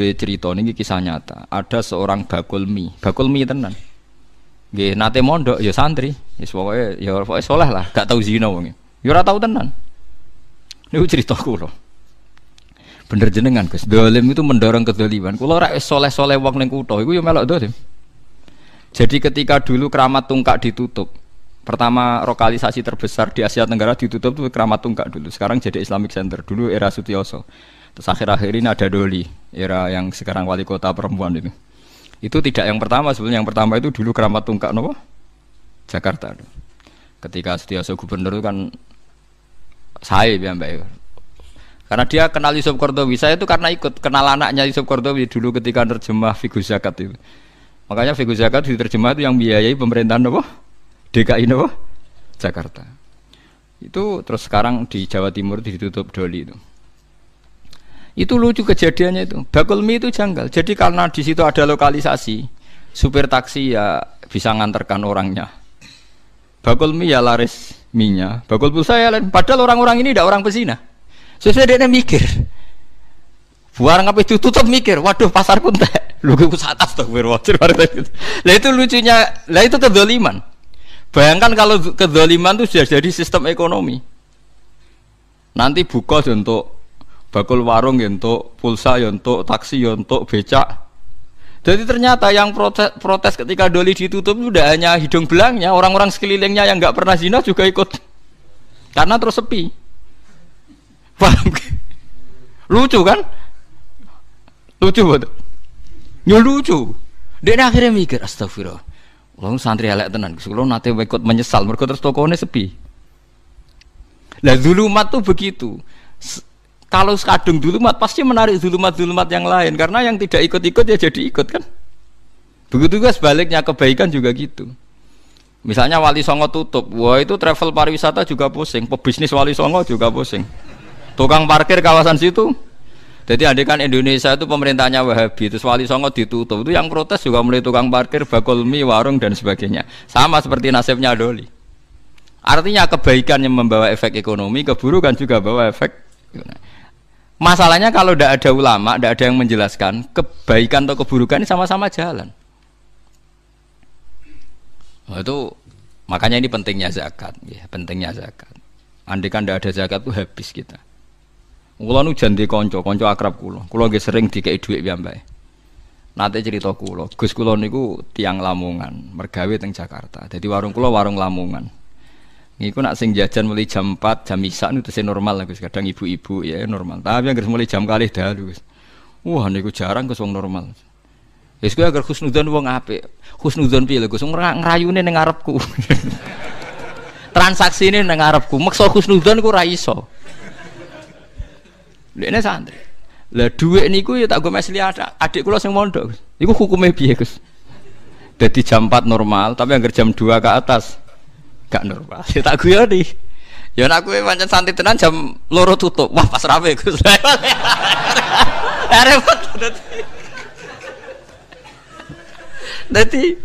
duwe cerita niki kisah nyata. Ada seorang bakul mie tenan. Nggih nate mondok ya santri, wis pokoke saleh lah, gak tau zina wong. Ya ora tau tenan. Niku cerita kula. Bener jenengan Gus, dolim itu mendorong kedzaliman. Kula ora saleh-saleh wong ning kutha iku ya melok dolim. Jadi ketika dulu Keramat Tungkak ditutup, pertama lokalisasi terbesar di Asia Tenggara ditutup itu Keramat Tungkak dulu. Sekarang jadi Islamic Center. Dulu era Sutioso. Terus akhir-akhir ini ada Doli, era yang sekarang wali kota perempuan itu. Itu tidak yang pertama, sebenarnya yang pertama itu dulu Keramat Tungkak nopo? Jakarta. Ketika Sutioso gubernur itu kan saya ya Mbak. Karena dia kenal Yusuf Qaradawi. Saya itu karena ikut kenal anaknya Yusuf Qaradawi dulu ketika nerjemah Fiqh Zakat itu. Makanya Fiqh Zakat diterjemah itu yang biayai pemerintahan apa? DKI apa? Jakarta. Itu terus sekarang di Jawa Timur ditutup Doli itu. Itu lucu kejadiannya itu. Bakul mie itu janggal. Jadi karena di situ ada lokalisasi, supir taksi ya bisa nganterkan orangnya. Bakul mie ya laris mie-nya. Bakul pulsa ya lain. Padahal orang-orang ini tidak orang pezina. Sesuai dia mikir. Buang apa itu tutup mikir. Waduh pasar pun teh. Lu ke atas tuh berwajib. Lah itu lucunya, lah itu kedzaliman. Bayangkan kalau kedzaliman itu sudah jadi sistem ekonomi. Nanti buka untuk bakul warung untuk pulsa untuk taksi untuk becak. Jadi ternyata yang protes ketika Doli ditutup itu tidak hanya hidung belangnya, orang-orang sekelilingnya yang nggak pernah zina juga ikut. Karena terus sepi. Paham? Lucu kan? Lucu betul. Ya lucu. Dia akhirnya mikir, astagfirullah. Lalu santri elek tenan. Kalau nanti ikut menyesal, mereka terus tokonya sepi. Lah zulumat tuh begitu. Kalau kadung zulumat pasti menarik zulumat-zulumat yang lain. Karena yang tidak ikut-ikut ya jadi ikut kan. Begitu juga sebaliknya kebaikan juga gitu. Misalnya Wali Songo tutup, wah itu travel pariwisata juga pusing. Pebisnis Wali Songo juga pusing. Tukang parkir kawasan situ. Jadi andikan Indonesia itu pemerintahnya Wahabi, terus Wali Songo ditutup, itu yang protes juga mulai tukang parkir, bakul mie, warung dan sebagainya. Sama seperti nasibnya Doli. Artinya kebaikan yang membawa efek ekonomi, keburukan juga bawa efek. Masalahnya kalau tidak ada ulama, tidak ada yang menjelaskan kebaikan atau keburukan ini sama-sama jalan. Nah, itu makanya ini pentingnya zakat, ya, pentingnya zakat. Andikan tidak ada zakat itu habis kita. Kula nu jan di kanca akrab kula. Kula nggih sering dikei dhuwit piyambake. Nate cerita kula, Gus kula niku tiyang Lamongan, mergawe teng Jakarta. Dadi warung kula warung Lamongan. Niku nak sing jajan mulai jam 4, jam isya niku tesih normal lah Gus. Kadang ibu-ibu ya normal. Tapi anggere mulai jam kalih dalu Gus. Wah niku jarang Gus wong normal. Wis kuwi agar husnudzon wong apik. Husnudzon piye lho Gus? Ngrayune ning ngarepku. Transaksine ning ngarepku. Meksa husnudzon ku ora iso. Dekne santri. Lah dhuwit niku ya tak go mesli adik kula sing mondok. Iku hukume piye, Gus? Dadi jam 4 normal, tapi anggar jam 2 ke atas gak normal. Ya tak guyoni. Ya nek kowe pancen santri tenan jam 2 tutup. Wah, pas rawe, Gus. Repot dadi.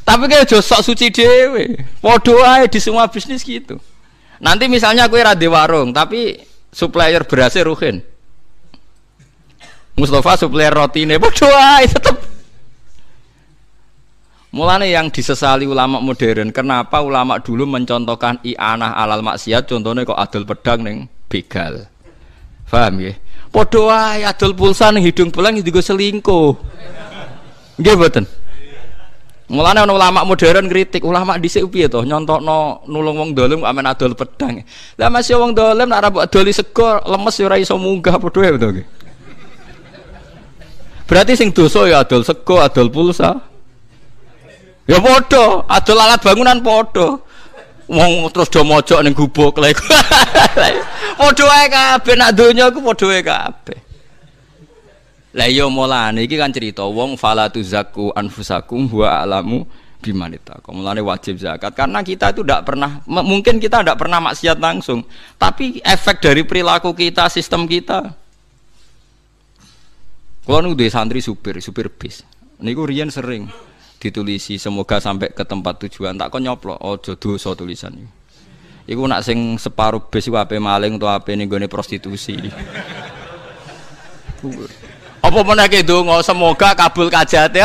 Tapi kayak aja sok suci dhewe. Padha ae di semua bisnis gitu. Nanti misalnya kowe ra di warung, tapi supplier berasnya Ruhin, Mustafa supplier rotine, bodoh aja tetep. Mulane yang disesali ulama modern, kenapa ulama dulu mencontohkan i'anah alal maksiat, contohnya kok adol pedang neng begal, paham ya? Bodoh aja adol pulsa neng hidung belang itu selingkuh, nggih mboten? Mulane ana ulama modern kritik, ulama dhisik piye to nyontokno nulung wong dolim kok amen adol pedang. Lah masih wong dolim nek ora mbok adoli sego lemes ya ora iso munggah padha wae to. Berarti sing dosa ya adol sego, adol pulsa. Ya padha, adol alat bangunan padha. Wong terus do mojok ning gubuk lek. Padha wae kabeh nak donya ku padha wae kabeh. Lah iya mulane iki kan cerita wong fala tuzakku anfusakum wa alamu bimanita. Mulane wajib zakat karena kita itu tidak pernah mungkin kita tidak pernah maksiat langsung, tapi efek dari perilaku kita, sistem kita. Kalau nu duwe santri supir bis. Niku riyen sering ditulisi semoga sampai ke tempat tujuan. Tak kon nyoplok aja dosa tulisan iki. Iku nak sing separuh bis iku ape maling utawa ape ning gone prostitusi. Apa meneh ki donga semoga kabul kajate.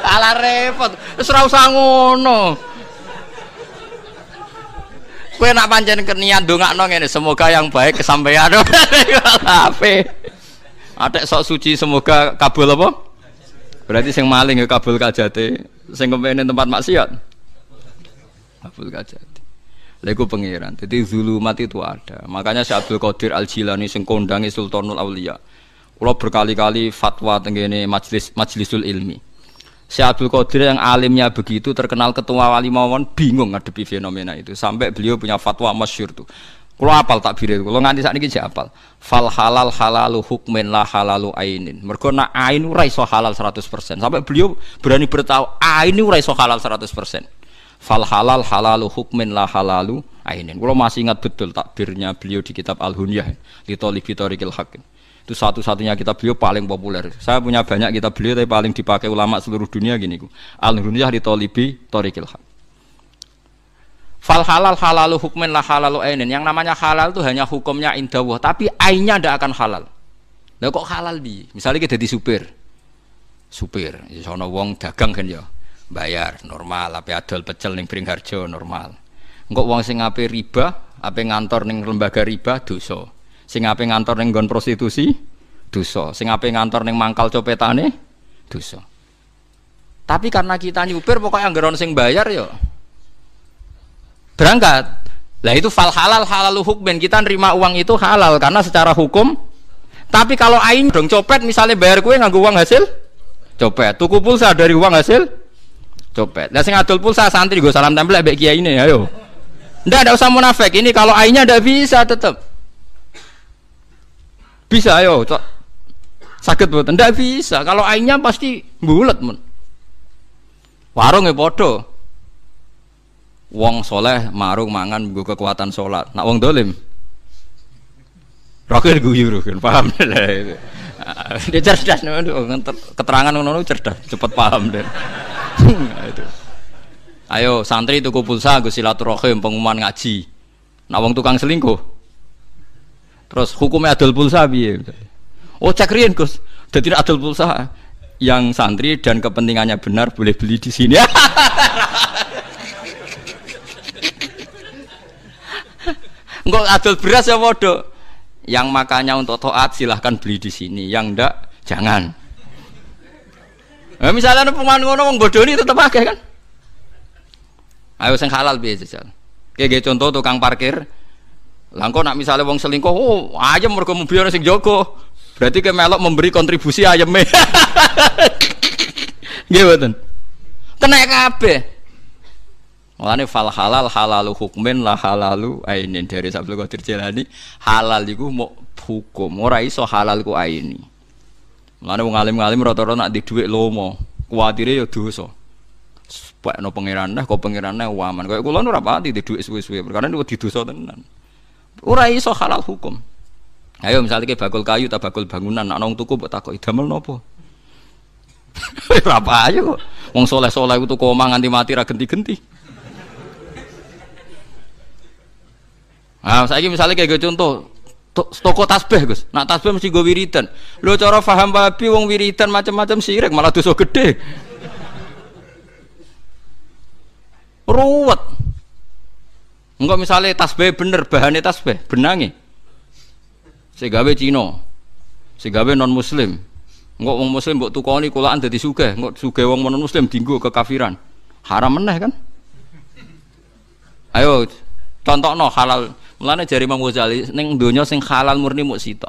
Alah repot. Wis ora usah ngono. Kowe nak pancen niat ndongakno ngene, semoga yang baik kesampaian. Ape. Atek sok suci semoga kabul apa? Berarti sing maling ya kabul kajate, sing kepengin tempat maksiat. Kabul kajate. Lha iku pangeran. Dadi zulumat itu ada. Makanya Syekh Abdul Qadir Al-Jilani sing kondange Sultanul Auliya. Kula berkali-kali fatwa tengene majlisul ilmi. Syekh Abdul Qadir yang alimnya begitu terkenal ketua wali mawon bingung ngadepi fenomena itu sampai beliau punya fatwa masyhur tuh. Kalau apal takbir itu, kalau nganti sakniki jek apal. Fal halal halalu hukmin la halalu ainin. Mergo nak ain ora iso halal 100%. Sampai beliau berani bertahu ain ora iso halal 100%. Fal halal halalu hukmin la halalu ainin. Kalau masih ingat betul takbirnya beliau di kitab Al-Hunyah li Thalibi Thariqil Haq. Itu satu-satunya kitab beliau paling populer. Saya punya banyak kitab beliau tapi paling dipakai ulama seluruh dunia gini ku. Al-Hunyah li Thalibi Thariqil Haq. Fal halal halalu hukmin la halalu ainin. Yang namanya halal itu hanya hukumnya indawah, tapi ainnya ndak akan halal. Lah kok halal bi? Misalnya kita jadi supir. Supir, sono wong dagang kan ya. Bayar normal, ape adol pecel ning Bringharjo normal. Engko wong sing ape riba, ape ngantor ning lembaga riba dosa. Sing ape ngantor ning nggon prostitusi dosa, sing ape ngantor ning mangkal copetane dosa. Tapi karena kita nyupir pokoknya anggar ono sing bayar ya berangkat. Lah itu fal halal halalu hukmin, kita nerima uang itu halal karena secara hukum. Tapi kalau ain dong copet misalnya bayar kue nganggo uang hasil copet, tuku pulsa dari uang hasil copet. Lah sing adol pulsa santri go salam tempel mbek kiai ini ayo. Ndak usah munafik. Ini kalau ainnya ndak bisa tetap. Bisa ayo, sakit buat ndak bisa. Kalau ainnya pasti bulat mun. Warung ya podo. Wong soleh marung mangan nggo kekuatan salat. Nak wong dolim. Rokir guyur kan paham lah. Dia cerdas keterangan ngono cerdas, cepet paham deh. Itu. Ayo santri tuku pulsa nggo silaturahim pengumuman ngaji. Nak wong tukang selingkuh. Terus hukumnya adol pulsa piye? Oh cek riyen Gus. Dadi adol pulsa yang santri dan kepentingannya benar boleh beli di sini. Enggak adol beras ya bodoh. Yang makanya untuk taat silahkan beli di sini. Yang ndak jangan. Nah, misalnya pengen ngono wong bodoh ini tetap akeh kan? Ayo sing halal piye jajal. Kayak contoh tukang parkir. Langkau nak misalnya wong selingkuh, oh ayam mergo mobil sing jogo. Berarti ke melok memberi kontribusi ayamnya. Nggih mboten. Kena kabeh. Mulane fal halal halalu hukmin la halalu ainin dari Abdul Qadir Jilani. Halal iku mau hukum, ora iso halal ku aini. Mulane wong alim-alim rata-rata nak di dhuwit lomo, kuwatire ya dosa. Sepakno pangeran kok pangerane waman. Kaya kula ora pati di dhuwit suwe-suwe, perkara niku didosa tenan. Ora iso halal hukum. Ayo misalnya ke bakul kayu ta bakul bangunan, nak nang tuku mbok takoki damel napa? Ora apa ayo kok. Wong saleh-saleh iku tuku omah nganti mati ra genti-genti. Ah saiki misalnya kayak contoh toko tasbih Gus. Nak tasbih mesti go wiridan. Lho cara paham babi wong wiridan macam-macam sirik malah dosa gede. Ruwet. Enggak misalnya tasbih bener bahannya tasbih benangi. Segawe Cina. Segawe non muslim. Enggak wong muslim mbok tukoni kulaan dadi sugih, enggak sugih wong non muslim dienggo kekafiran. Haram meneh kan? Ayo contohno halal. Mulane jari Imam Ghazali ning donya sing halal murni muk sitok.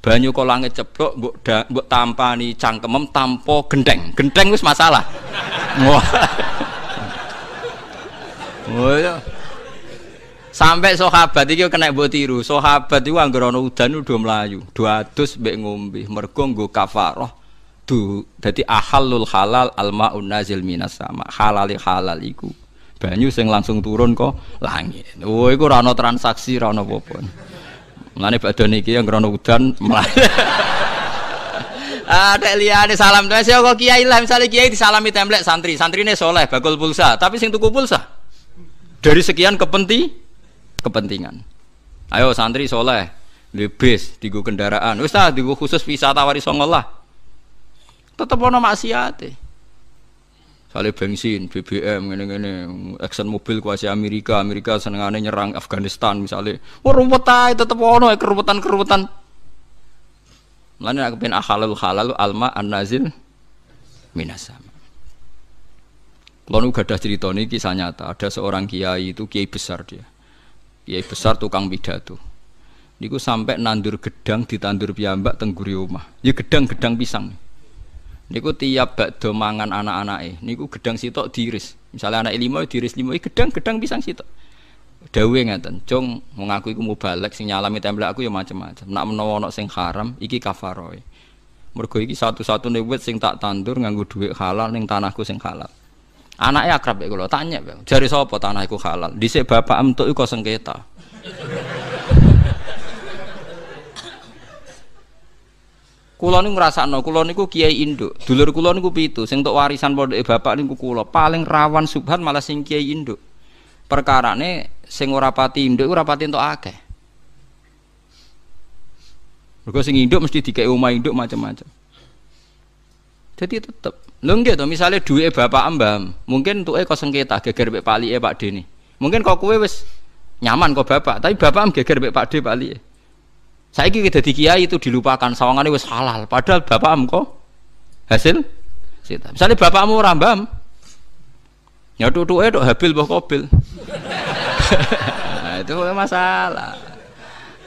Banyu kok langit ceblok mbok tampani cangkemem tanpa gendeng. Gendeng wis masalah. Wah. Oh ya. Sampai sahabat iki kena mbok tiru. Sahabat iku anggere ana udan udah mlayu, do adus mbek ngombe. Mergo nggo kafarah. Dadi ahallul halal almaun nazil minas sama. Halali halal iku banyu sing langsung turun kok langit. Oh iku ora ana transaksi, ora ana apa-apa. Mulane badan iki anggere ana udan mlayu. Ada liyane salam doa kok kiai lah misalnya kiai disalami templek santri. Santrine soleh bakul pulsa, tapi sing tuku pulsa dari sekian kepentingan. Ayo santri soleh, Lebes digo kendaraan. Wis ta digo khusus wisata wari songo lah. Tetep ana maksiate. Sale bensin, BBM ngene-ngene, Exxon Mobil kuasa Amerika senengane nyerang Afghanistan misalnya. Wah ruwet ae tetep ana keruwetan-keruwetan. Mulane aku pengen halal alma an-nazil minas sama. Kalau nu gadah cerita ini kisah nyata. Ada seorang kiai itu kiai besar dia. Kiai besar tukang pidato. Niku sampai nandur gedang ditandur piyambak teng guri omah. Ya gedang-gedang pisang. Niku tiap bakdo mangan anak-anake. Niku gedang sitok diiris. Misalnya anak 5 diiris 5, gedang-gedang pisang sitok. Dawe ngeten, "Cung, wong aku iku mubalek sing nyalami templek aku ya macam-macam. Nak menawa ana sing haram iki kafaroe. Mergo iki satu-satune wit sing tak tandur nganggo dhuwit halal ning tanahku sing halal." Anaknya akrab ya kalau tanya, jari sapa tanah iku halal. Dhisik bapak entuk iku sengketa. Kula niku ngrasakno, kula niku kiai induk. Dulur kula niku 7, sing entuk warisan pondoke bapak niku kula. Paling rawan subhan malah sing kiai induk. Perkarane sing ora pati induk ora pati entuk akeh. Mergo sing induk mesti dikek omah induk macam-macam. Jadi tetep lho nggih to misale duwe bapak mbah, mungkin entuke kok sengketa geger mek palike Pak Dene. Mungkin kok kowe wis nyaman kok bapak, tapi bapak geger mek Pak De palike. Saiki dadi kiai itu dilupakan, sawangane wis halal, padahal bapak kok hasil sita. Misale bapakmu ora mbah, ya tutuke tok Habil mbah Qabil. Nah, itu masalah.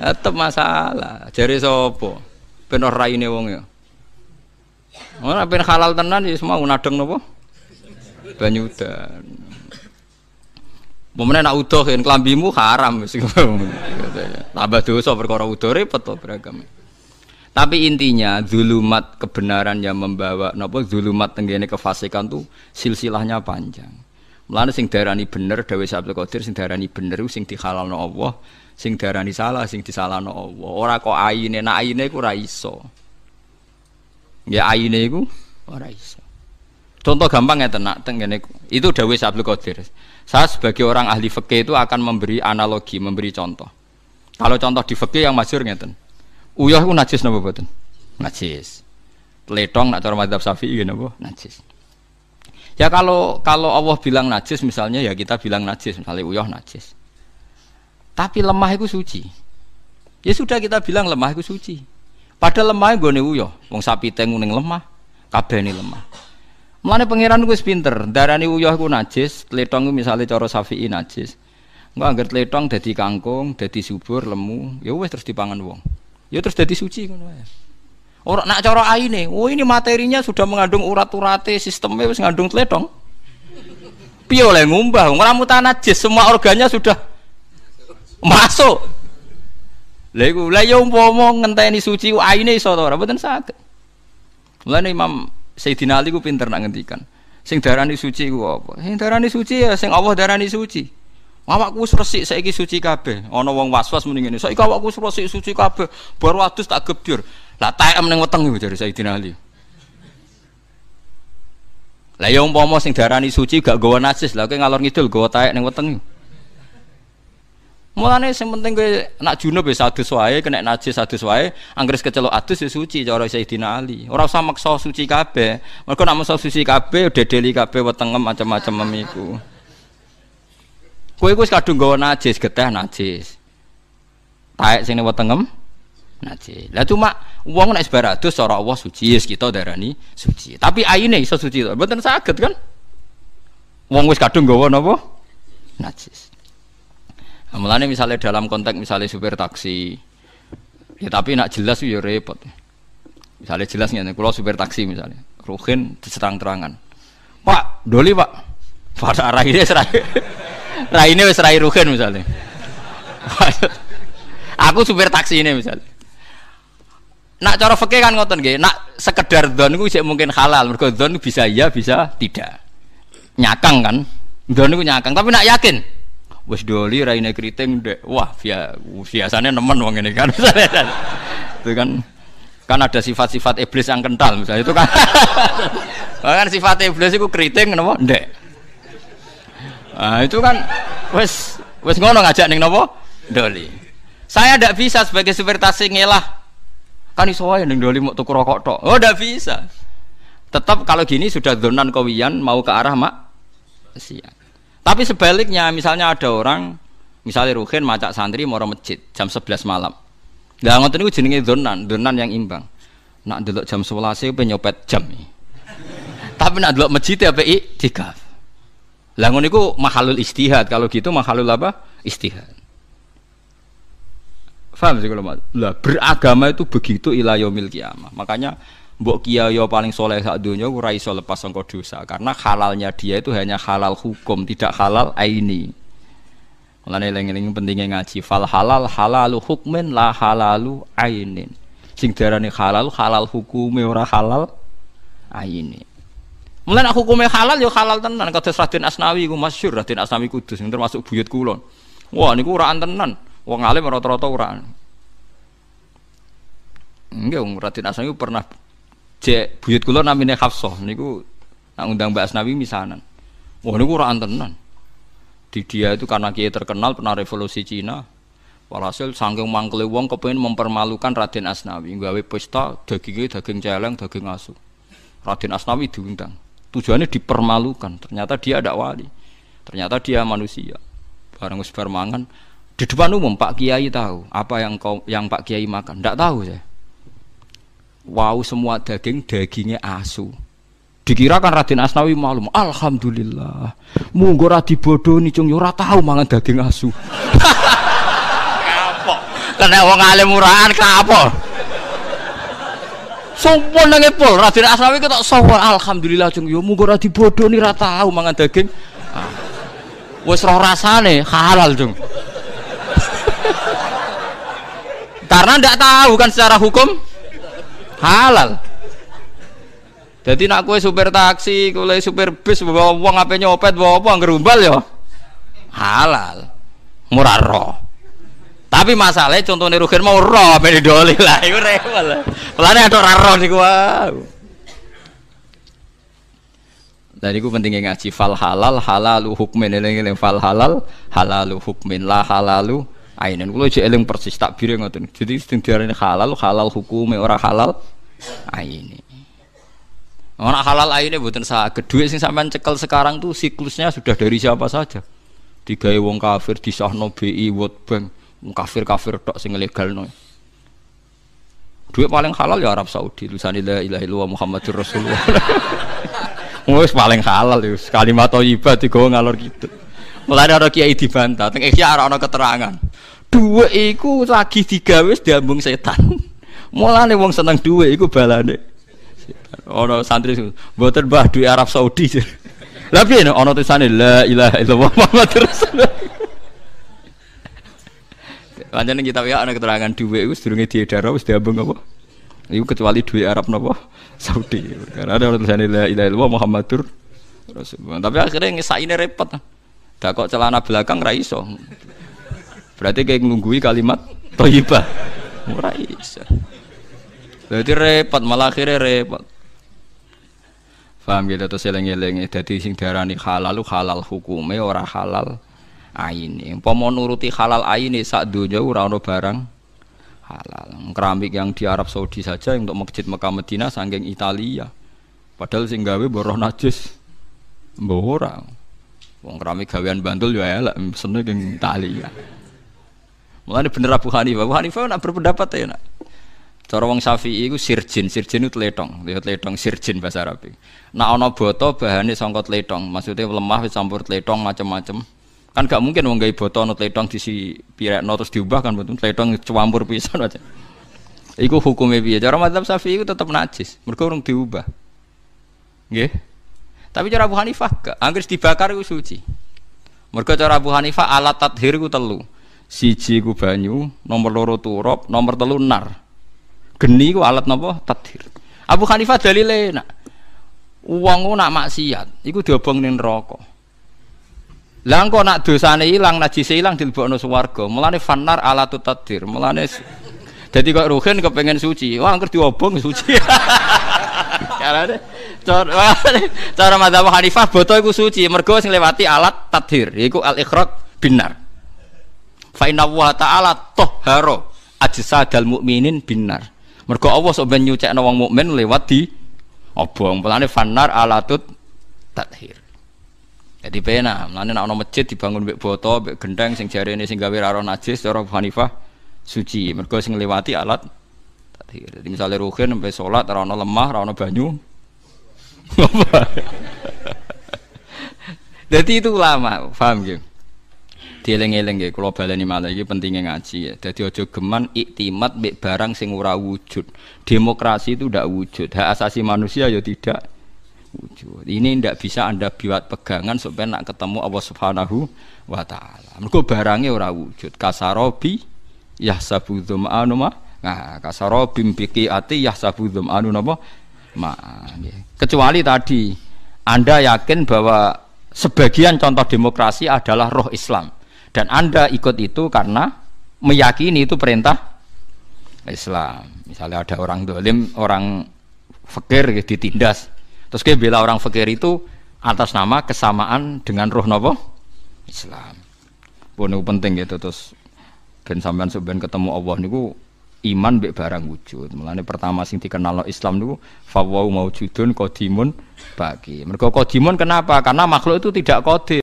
Tetep masalah. Jare sapa? Ben ora raine wong ya. Ora ben halal tenan ya semua nadeng napa? Banyu udan. Momene nak udoh yen klambimu haram wis. Tambah dosa perkara udoh repot to beragam. Tapi intinya zulumat kebenaran yang membawa napa zulumat tenggene kefasikan tuh silsilahnya panjang. Mulane sing darani bener dawuh Abdul Qadir sing darani bener sing dihalalno Allah, sing darani salah sing disalahno Allah. Ora kok ayine, nek ayine iku ora iso. Ya ayine iku ora iso. Contoh gampang ngeten nak teng ngene itu dawuh Abdul Qadir. Saya sebagai orang ahli fikih itu akan memberi analogi, memberi contoh. Kalau contoh di fikih yang masyhur ngeten. Uyah iku najis napa mboten? Najis. Tletong nak cara mazhab Syafi'i napa? Najis. Ya kalau Allah bilang najis misalnya ya kita bilang najis, misalnya uyah najis. Tapi lemah itu suci. Ya sudah kita bilang lemah itu suci. Padahal lemah nggone uyah, wong sapi teng ning lemah, kabeh ni lemah. Mulane pangeran wis pinter, darani uyah iku najis, tletong misalnya cara Syafi'i najis. Engko angger tletong dadi kangkung, dadi subur, lemu, ya wis terus dipangan wong. Ya terus dadi suci ngono wae. Ora nak cara aine, oh ini materinya sudah mengandung urat-urate, sistemnya wis ngandung tletong. Piye oleh ngumbah, ora mutan najis, semua organnya sudah masuk. Lha iku lha ya umpama ngenteni suci aine iso to ora mboten saged. Mulane Imam Sayyidina Ali ku pinter nak ngendikan. Sing darani suci ku apa? Sing darani suci ya sing Allah darani suci. Awakku wis resik saiki suci kabeh. Ana wong was-was muni ngene. Saiki awakku wis resik suci kabeh, bar wadus tak gebyur. Lah taem ning weteng iku jare Sayyidina Ali. Lah ya umpama sing darani suci gak nggawa najis, lah kowe ngalor ngidul nggawa taek ning weteng. Mulane sing penting kowe nak junub wis adus wae, kena najis adus wae, anggere kecelok adus ya suci cara Sayyidina Ali. Ora usah maksa suci kabeh. Mergo nek maksa suci kabeh dedeli kabeh wetengem macam-macam iku. Kowe wis kadung nggawa najis, geteh najis. Taek sing wetengem najis. Lah cuma wong nek sebar adus cara Allah suci, yes kita darani suci. Tapi aine iso suci to. Mboten saged kan? Wong wis kadung nggawa napa? Najis. Mulane misalnya dalam konteks misalnya supir taksi, ya tapi nak jelas ya repot. Misalnya jelas ngene, kalau supir taksi misalnya, Ruhin terang-terangan, Pak, doli Pak, pada raine raine wis rai Ruhin misalnya. Aku supir taksi ini misalnya. Nak cara fikih kan ngoten nggih, nak sekedar dzon iku sik mungkin halal, mergo dzon bisa iya bisa tidak. Nyakang kan? Dzon iku nyakang, tapi nak yakin wis doli raine kriting ndek. Wah, biasanya nemen wong ngene kan. Itu kan ada sifat-sifat iblis yang kental misalnya itu kan. Kan sifat iblis iku kriting napa ndek. Nah, itu kan wis ngono ngajak ning napa? Doli. Saya tidak bisa sebagai supir taksi ngelah. Kan iso wae ning doli mau tuku rokok tok. Oh, tidak bisa. Tetap kalau gini sudah donan kawiyan mau ke arah maksiat. Tapi sebaliknya misalnya ada orang misalnya Ruhin macak santri mau masjid jam 11 malam. Lah ngoten niku jenenge donan yang imbang. Nak delok jam 11 pe nyopet jam. Tapi nak delok masjid ya iktikaf. Lah ngono niku mahalul istihad. Kalau gitu mahalul apa? Istihad. Paham sih kalau lah beragama itu begitu ila yaumil qiyamah. Makanya mbok kiai paling soleh sak donya ora iso lepas saka dosa karena halalnya dia itu hanya halal hukum, tidak halal aini. Mulane eling-eling pentingnya ngaji fal halal halalu hukmin la halalu ainin. Sing diarani halal halal hukume ora halal aini. Mulane nek hukume halal ya halal tenan kados Raden Asnawi iku masyhur Raden Asnawi Kudus sing termasuk buyut kula. Wah niku ora tenan. Wong alim rata-rata ora. Nggih wong Raden Asnawi pernah jek buyut kula namine Hafsah niku nak undang Mbak Asnawi misanan. Wah niku ora tenan. Di dia itu karena kiai terkenal pernah revolusi Cina. Walhasil saking mangkele wong kepengin mempermalukan Raden Asnawi, gawe pesta dagingnya daging celeng, daging asu. Raden Asnawi diundang. Tujuannya dipermalukan. Ternyata dia ada wali. Ternyata dia manusia. Bareng wis bar mangan di depan umum Pak Kiai tahu apa yang Pak Kiai makan. Enggak tahu saya. Wow, semua dagingnya asu. Dikirakan Raden Asnawi maklum. Alhamdulillah. Munggo ora dibodoni cung yo ora tahu mangan daging asu. Kapok. Kena wong alim murahan kapok. Sompon nang epol Raden Asnawi ketok sowan alhamdulillah cung yo munggo ora dibodoni ora tahu mangan daging. Wis roh rasane halal cung. Karena ndak tahu kan secara hukum halal. Jadi nak kue supir taksi, kue supir bis, bawa uang apa nyopet, bawa uang gerumbal ya halal, murah roh. Tapi masalahnya contohnya Ruhin mau roh, apa didoli lah, itu rewel. Pelane ada roh nih gua. Dan itu pentingnya ngaji fal halal halalu hukmin, eling fal halal halalu hukmin lah halalu ainin. Kalau jadi eling persis tak biru ngoten. Jadi setiap halal hukumnya orang halal ainin. Orang halal aine mboten saged dhuwit sing sampean cekel sekarang tuh siklusnya sudah dari siapa saja. Digawe wong kafir disahno BI World Bank, wong kafir-kafir tok sing legalno. Dhuwit paling halal ya Arab Saudi, tulisane la ilaha illallah Muhammadur Rasulullah. Wis paling halal ya kalimat thayyibah digawa ngalor gitu. Mulane ana kiai dibantah, teng Ihya ora ana keterangan. Dhuwit iku lagi digawe wis diambung setan. Mulane wong seneng dhuwit iku balane ono santri mboten mbah duwe Arab Saudi. Lah piye ono tulisane la ilaha illallah Muhammadur Rasulullah. Pancen kita ya ana keterangan duwe iku sedurunge diedar wis diambung apa? Iku kecuali duwe Arab napa? Saudi. Karena ada tulisane la ilaha illallah Muhammadur Rasulullah. Tapi akhirnya ngesaine repot. Dak kok celana belakang ra iso. Berarti kayak nunggui kalimat thayyibah. Ora iso. Jadi repot malah akhirnya repot. Paham gitu terus eling-eling dadi sing diarani halal hukume ora halal aine. Umpama nuruti halal aine sak donya ora ono barang halal. Keramik yang di Arab Saudi saja untuk masjid Mekah Madinah saking Italia. Padahal sing gawe boroh najis. Mbok ora. Wong keramik gawean Bantul yo elek mesene ning Italia. Mulane bener Abu Hanifah nak berpendapat ya nak. Cara wong Syafi'i iku sirjin itu tletong sirjin bahasa Arab. Nek ana boto bahane sangka tletong, maksudnya lemah wis campur tletong macam-macam. Kan gak mungkin wong gawe boto ana tletong disi pirekno terus diubah kan betul tletong campur pisan aja. Iku hukume piye? Cara mazhab Syafi'i iku tetep najis, mergo urung diubah. Nggih. Tapi cara Abu Hanifah gak, anggere dibakar iku suci. Mergo cara Abu Hanifah alat tathhir iku telu. Siji iku banyu, nomor loro turap, nomor telu nar. Geni ku alat napa tathhir. Abu Hanifah dalile nak wong ku nak maksiat iku diobong ning neraka. Lah engko nak dosane ilang najise ilang dilebokno swarga. Mulane fannar alatut tathhir. Mulane dadi kok Ruhin kepengin suci. Wah angker diobong suci. Carane cara mazhab Hanifah boto iku suci mergo sing lewati alat tathhir yaiku al-ikhraq binar. Fa inna wa ta'ala tahhara ajsadal mukminin binar. Mergo Allah sok ben nyucekno wong mukmin lewat di obong. Mulane fanar alatut tathir. Jadi pena, mulane nek ana masjid dibangun mbek boto, mbek gendeng sing jarene sing gawe ora najis cara Hanifah suci. Mergo sing ngliwati alat tathir. Jadi misale ruhin sampai salat ora ana lemah, ora ana banyu. Jadi itu ulama, paham nggih? Dieling-eling nggih, kula baleni malih iki pentinge ngaji ya. Dadi aja geman iktimat mbek barang sing ora wujud. Demokrasi itu ndak wujud, hak asasi manusia ya tidak wujud. Ini ndak bisa Anda buat pegangan supaya nak ketemu Allah Subhanahu wa taala. Mergo barange ora wujud. Kasarobi yahsabu dzam'anu ma. Nah, kasarobi biqiati yahsabu dzam'anu napa? Ma. Kecuali tadi Anda yakin bahwa sebagian contoh demokrasi adalah roh Islam. Dan Anda ikut itu karena meyakini itu perintah Islam. Misalnya ada orang dolim, orang fakir ditindas, terus dia bela orang fakir itu atas nama kesamaan dengan roh nopo Islam. Pun penting gitu. Terus ben sampean sampean ketemu Allah niku iman mbek barang wujud. Mulane pertama sing dikenal Islam niku fa wa maujudun qadimun baqi. Mergo qadimun kenapa? Karena makhluk itu tidak qadir.